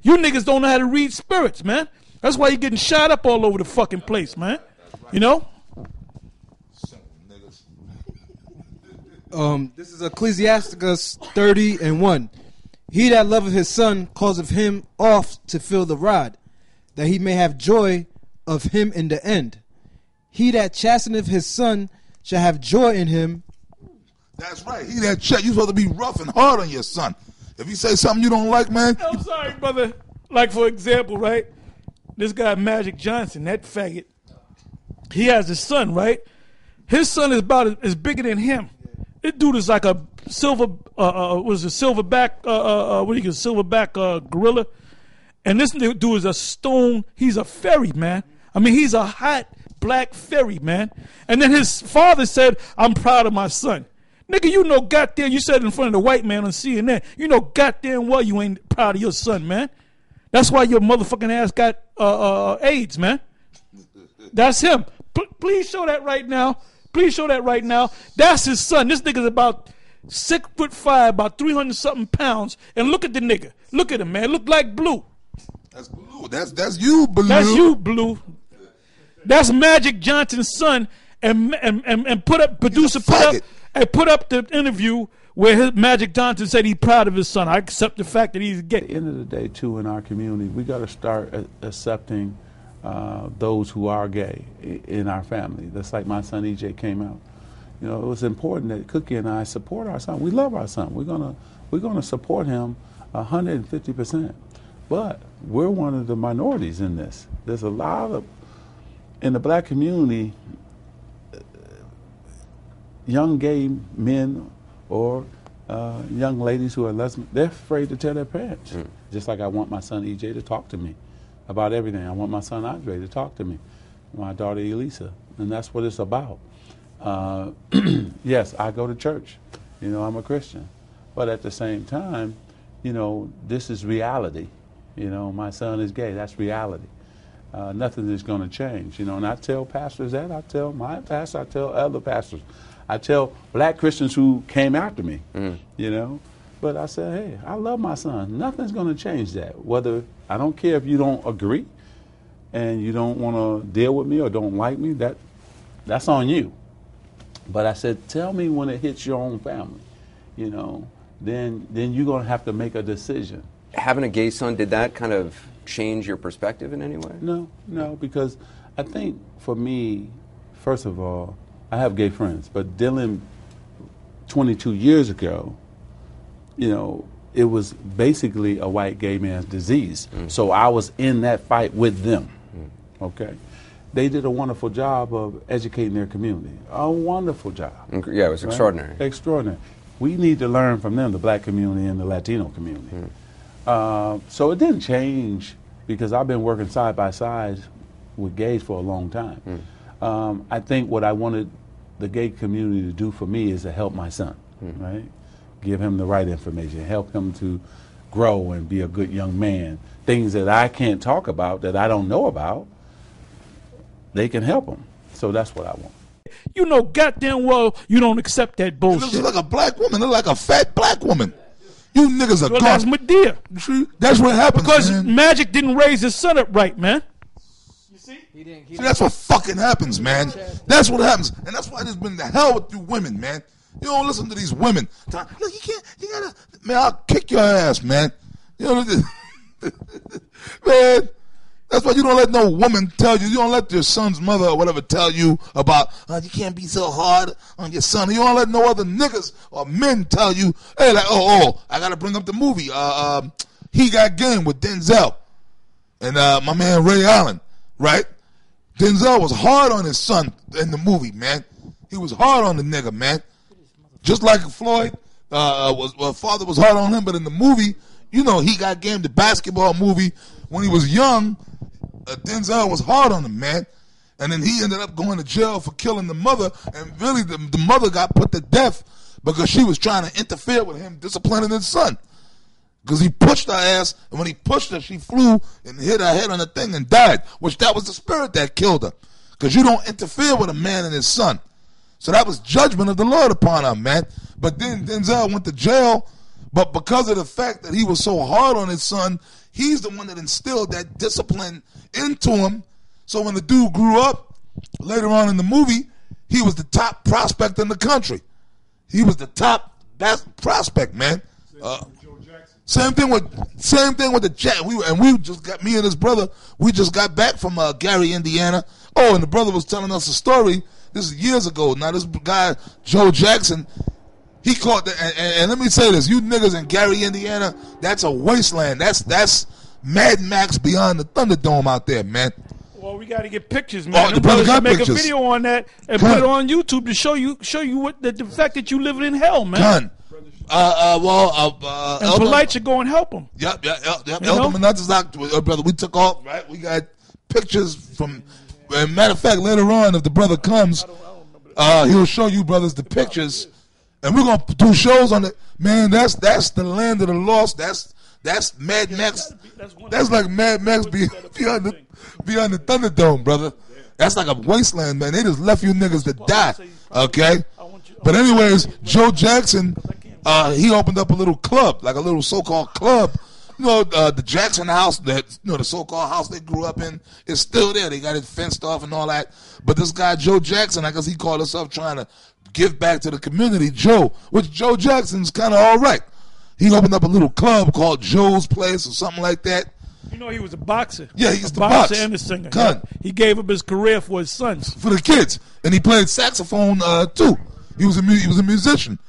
You niggas don't know how to read spirits, man. That's why you're getting shot up all over the fucking place, man. You know? This is Ecclesiasticus 30:1. He that loveth his son causeth him oft to feel the rod, that he may have joy of him in the end. He that chasteneth his son shall have joy in him. That's right. He that you supposed to be rough and hard on your son. If he say something you don't like, man. I'm sorry, brother. Like, for example, right? This guy, Magic Johnson, that faggot, he has a son, right? His son is about as bigger than him. This dude is like a silverback gorilla. And this dude is a stone. He's a fairy, man. I mean, he's a hot black fairy, man. And then his father said, I'm proud of my son. Nigga, you know goddamn, you said it in front of the white man on CNN. You know goddamn well you ain't proud of your son, man. That's why your motherfucking ass got AIDS, man. That's him. Please show that right now. Please show that right now. That's his son. This nigga's about 6'5", about 300-something pounds. And look at the nigga. Look at him, man. Look like Blue. That's Blue. That's you, Blue. That's you, Blue. That's Magic Johnson's son. And put up the interview where his Magic Johnson said he's proud of his son. I accept the fact that he's gay. At the end of the day, too, in our community, we got to start accepting those who are gay in our family. That's like my son EJ came out. You know, it was important that Cookie and I support our son. We love our son. We're gonna support him 150%. But we're one of the minorities in this. There's a lot of in the black community. Young gay men or young ladies who are lesbian, they're afraid to tell their parents. Just like I want my son EJ to talk to me about everything. I want my son Andre to talk to me, my daughter Elisa, and that's what it's about. Yes, I go to church. You know, I'm a Christian. But at the same time, you know, this is reality. You know, my son is gay. That's reality. Nothing is going to change. You know, and I tell pastors that. I tell my pastor. I tell other pastors. I tell black Christians who came after me, you know. But I said, hey, I love my son. Nothing's going to change that. Whether, I don't care if you don't agree and you don't want to deal with me or don't like me, that's on you. But I said, tell me when it hits your own family, you know, then you're going to have to make a decision. Having a gay son, did that kind of change your perspective in any way? No, because I think for me, first of all, I have gay friends, but dealing 22 years ago, you know, it was basically a white gay man's disease. So I was in that fight with them, okay? They did a wonderful job of educating their community. A wonderful job. Yeah, it was extraordinary. Extraordinary. We need to learn from them, the black community and the Latino community. So it didn't change because I've been working side by side with gays for a long time. I think what I wanted the gay community to do for me is to help my son, right? Give him the right information, help him to grow and be a good young man. Things that I can't talk about, that I don't know about, they can help him. So that's what I want. You know goddamn well you don't accept that bullshit. You look like a black woman. Look like a fat black woman. You niggas are well, that's Medea. That's what happens, because man. Magic didn't raise his son up right, man. See, that's what fucking happens, man. That's what happens. And that's why there's been the hell with you women, man. You don't listen to these women. Look, you gotta, man, I'll kick your ass, man. You know, man, that's why you don't let no woman tell you. You don't let your son's mother or whatever tell you about, you can't be so hard on your son. You don't let no other niggas or men tell you, hey, like, I gotta bring up the movie, He Got Game with Denzel and my man Ray Allen, right? Denzel was hard on his son in the movie, man. He was hard on the nigga, man. Just like Floyd, father was hard on him, but in the movie, you know, He Got Game, the basketball movie, when he was young, Denzel was hard on him, man. And then he ended up going to jail for killing the mother, and really the mother got put to death because she was trying to interfere with him disciplining his son. Because he pushed her ass, and when he pushed her, she flew and hit her head on the thing and died, which that was the spirit that killed her. Because you don't interfere with a man and his son. So that was judgment of the Lord upon her, man. But then Denzel went to jail But because of the fact that he was so hard on his son, he's the one that instilled that discipline into him. So when the dude grew up, later on in the movie, he was the top prospect in the country. He was the top best prospect, man. Same thing with the Jack. We just got, me and his brother. We just got back from Gary, Indiana. Oh, and the brother was telling us a story. This is years ago. Now this guy Joe Jackson, he caught and let me say this: you niggas in Gary, Indiana, that's a wasteland. That's Mad Max beyond the Thunderdome out there, man. Well, we got to get pictures, man. The brother got make pictures. a video on that and put it on YouTube to show you what the fact that you living in hell, man. Done. And Polite should go and help him. Yep. Elton Menazes, brother, we took off, right? We got pictures from. And matter of fact, later on, if the brother comes, he'll show you brothers the pictures, and we're gonna do shows on it. Man, that's the land of the lost. That's Mad Max. That's like Mad Max beyond the Thunderdome, brother. That's like a wasteland, man. They just left you niggas to die. Okay. But anyways, Joe Jackson, he opened up a little club, like a little so-called club. You know, the Jackson house, the so-called house they grew up in, is still there. They got it fenced off and all that. But this guy, Joe Jackson, I guess he called himself trying to give back to the community, Joe, which Joe Jackson's kind of all right. He opened up a little club called Joe's Place or something like that. You know, he was a boxer. Yeah, he used to boxer box. and a singer. Gun. He gave up his career for his sons. For the kids. And he played saxophone, too. He was a musician.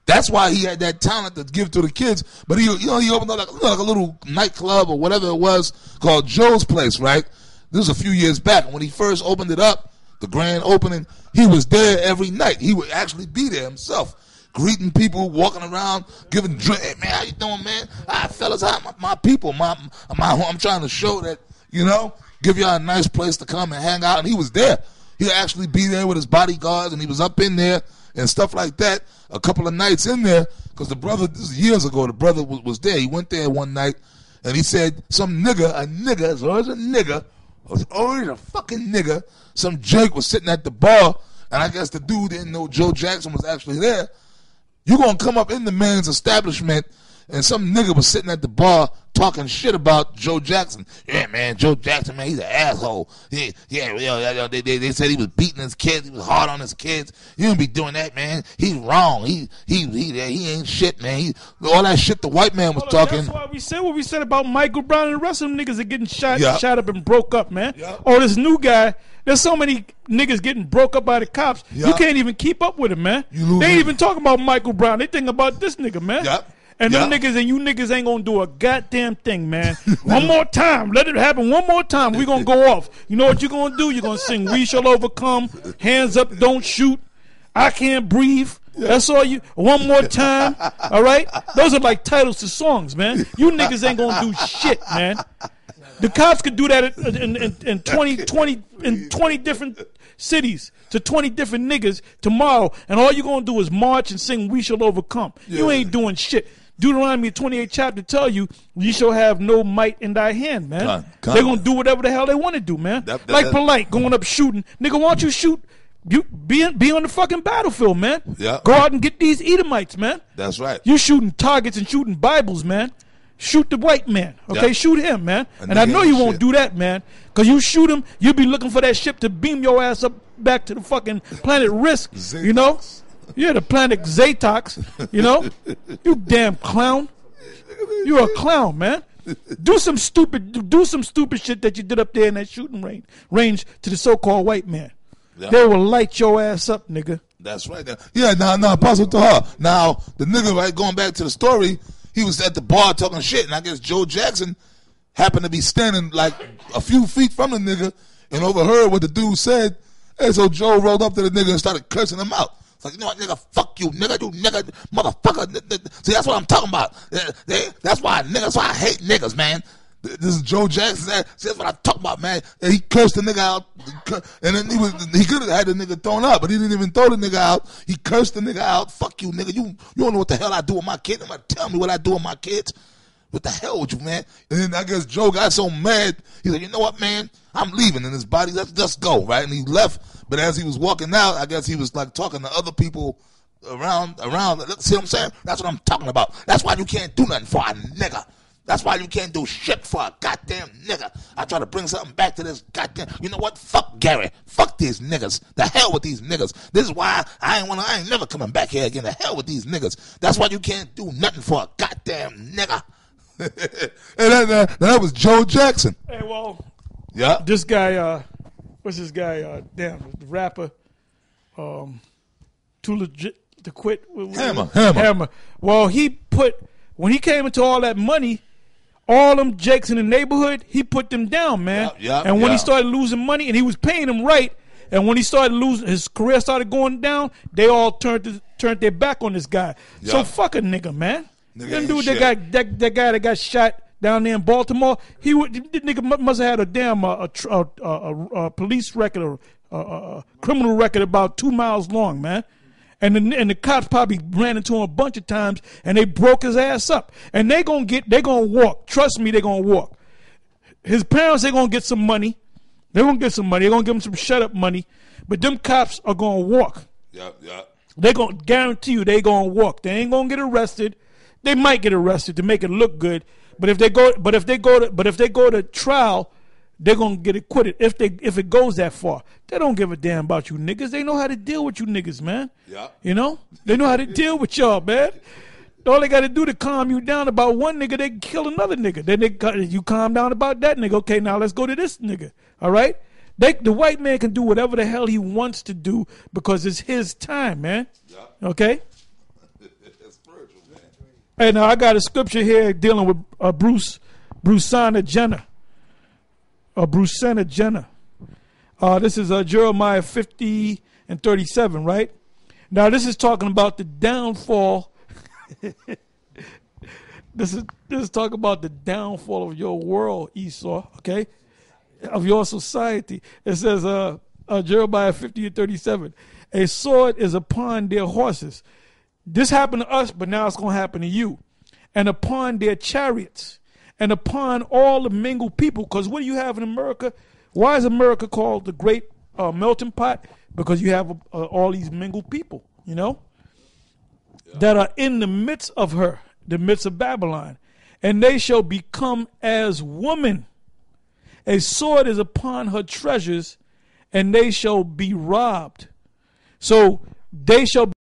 That's why he had that talent to give to the kids. But he opened up like a little nightclub or whatever it was called Joe's Place, right? This was a few years back. When he first opened it up, the grand opening, he was there every night. He would actually be there himself, greeting people, walking around, giving drink. Hey, man, how you doing, man? Hi, fellas, hi, my people. I'm trying to show that, give y'all a nice place to come and hang out. And he was there. He'd actually be there with his bodyguards, and he was up in there and stuff like that. A couple of nights in there, because the brother, this is years ago, the brother was there. He went there one night, and he said some nigga, it's always a nigga, it's always a fucking nigga, some Jake was sitting at the bar, and I guess the dude didn't know Joe Jackson was actually there. You gonna come up in the man's establishment, and some nigga was sitting at the bar talking shit about Joe Jackson. Yeah, man, Joe Jackson, man, he's an asshole. They said he was beating his kids. He was hard on his kids. He don't be doing that, man. He's wrong. He ain't shit, man. All that shit the white man was talking. That's why we said what we said about Michael Brown and the rest of them niggas are getting shot up and broke up, man. Yep. Or this new guy. There's so many niggas getting broke up by the cops. Yep. You can't even keep up with him, man. They ain't even talking about Michael Brown. They think about this nigga, man. Yep. And them niggas and you niggas ain't gonna do a goddamn thing, man. One more time. Let it happen one more time. We gonna go off. You know what you gonna do? You're gonna sing We Shall Overcome, Hands Up, Don't Shoot, I Can't Breathe. That's all you. One more time. All right? Those are like titles to songs, man. You niggas ain't gonna do shit, man. The cops could do that in 20 different cities to 20 different niggas tomorrow, and all you're going to do is march and sing We Shall Overcome. Yeah. You ain't doing shit. Deuteronomy 28 chapter tell you shall have no might in thy hand, man. They're going to do whatever the hell they want to do, man. Like Polite, going up shooting. Nigga, why don't you shoot? You be on the fucking battlefield, man. Yeah. Go out and get these Edomites, man. That's right. You shooting targets and shooting Bibles, man. Shoot the white man, okay? Yep. Shoot him, man. And I know you won't do that, man. Because you shoot him, you'll be looking for that ship to beam your ass up back to the fucking planet Risk, you know? Yeah, the planet Zatox, you know? You damn clown. You're a clown, man. Do some stupid shit that you did up there in that shooting range to the so-called white man. Yep. They will light your ass up, nigga. That's right. Yeah, now, Apostle Tahar. Now, the nigga, right, going back to the story, he was at the bar talking shit, and I guess Joe Jackson happened to be standing like a few feet from the nigga and overheard what the dude said. And so Joe rolled up to the nigga and started cursing him out. It's like, you know what, nigga, fuck you, nigga, motherfucker. See, that's what I'm talking about. That's why I hate niggas, man. This is Joe Jackson. See, that's what I'm talking about, man. And he cursed the nigga out, and then he could have had the nigga thrown out, but he didn't even throw the nigga out. He cursed the nigga out. Fuck you, nigga. You don't know what the hell I do with my kid. Nobody tell me what I do with my kids. What the hell with you, man? And then I guess Joe got so mad. He's like, you know what, man? I'm leaving in his body. Let's go, right? And he left. But as he was walking out, I guess he was like talking to other people around. See what I'm saying? That's what I'm talking about. That's why you can't do nothing for a nigga. That's why you can't do shit for a goddamn nigga. I try to bring something back to this goddamn. You know what? Fuck Gary. Fuck these niggas. The hell with these niggas. This is why I ain't never coming back here again. The hell with these niggas. That's why you can't do nothing for a goddamn nigga. And that was Joe Jackson. Hey, well, Yeah. this guy, what's this guy? The rapper, too legit to quit. Hammer. Well, when he came into all that money, all them jakes in the neighborhood, he put them down, man. And when he started losing money, and he was paying them right, and when he started losing, his career started going down, they all turned their back on this guy. So fuck a nigga, man. Them dude that guy that got shot down there in Baltimore, the nigga must have had a damn police record or criminal record about 2 miles long, man. And the cops probably ran into him a bunch of times, and they broke his ass up. And they gonna walk. Trust me, they gonna walk. His parents, they gonna get some money. They're gonna get some money. They're gonna give him some shut up money. But them cops are gonna walk. Yeah. They gonna guarantee you they gonna walk. They ain't gonna get arrested. They might get arrested to make it look good. But if they go to trial, they're gonna get acquitted if it goes that far. They don't give a damn about you niggas. They know how to deal with you niggas, man. Yeah. You know? They know how to deal with y'all, man. All they gotta do to calm you down about one nigga, they kill another nigga. Then you calm down about that nigga. Okay, now let's go to this nigga. All right? The white man can do whatever the hell he wants to do because it's his time, man. Yeah. Okay? It's spiritual, man. Hey, now I got a scripture here dealing with Bruce Jenner. This is Jeremiah 50 and 37, right? Now this is talking about the downfall. This is talking about the downfall of your world, Esau, okay? Of your society. It says Jeremiah 50 and 37. A sword is upon their horses. This happened to us, but now it's going to happen to you. And upon their chariots. And upon all the mingled people. Because what do you have in America? Why is America called the great melting pot? Because you have all these mingled people, you know, that are in the midst of her, the midst of Babylon. And they shall become as woman. A sword is upon her treasures, and they shall be robbed. So they shall